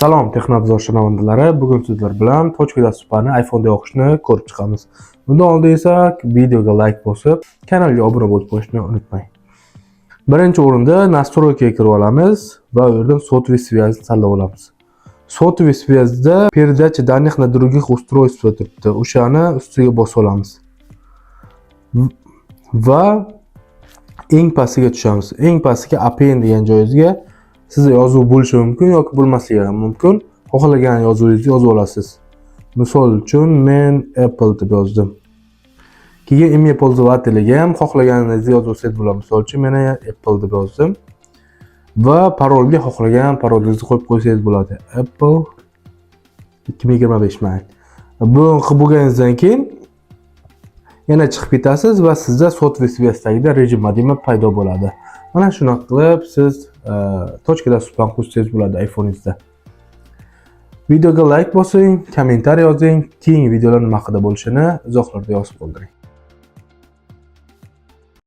Salom, Texnobzor shinavandalari. Bugun sizlar bilan Tochka dasturxoni iPhone da o'qishni ko'rib chiqamiz. Bundan oldin esa videoga like bosib, kanalga obuna bo'lib qo'yishni unutmang. Birinchi o'rinda настройкаga kirib olamiz va u yerdan сотовый связь tanlab olamiz. Сотовый связьda передача данных на других устройств turibdi. O'shani ustiga bosib olamiz. Va eng pastiga tushamiz. Eng pastiga append degan joyingizga sizda yozuv bo'lishi mumkin yoki bo'lmasligi ham mumkin. Xohlagan yozuvingizni yozib olasiz. Misol uchun men Apple deb yozdim. Keyin imya пользователиga ham xohlaganingizni yozib olsangiz bo'ladi. Misol uchun men Apple deb yozdim. Va parolga xohlagan parolingizni qo'yib qo'ysangiz bo'ladi. Apple 2025 mayli. Bu qilib bo'lganingizdan keyin yana chiqib ketasiz va sizda сотовый связьdagida rejim modemi paydo bo'ladi. Mana shunaqa qilib siz Tochka dasturxoni qursangiz bo'ladi iPhone'ingizda. Videoga like bosing, kommentariy yozing, keyingi videolar nima haqida bo'lishini izohlarda yozib qoldiring.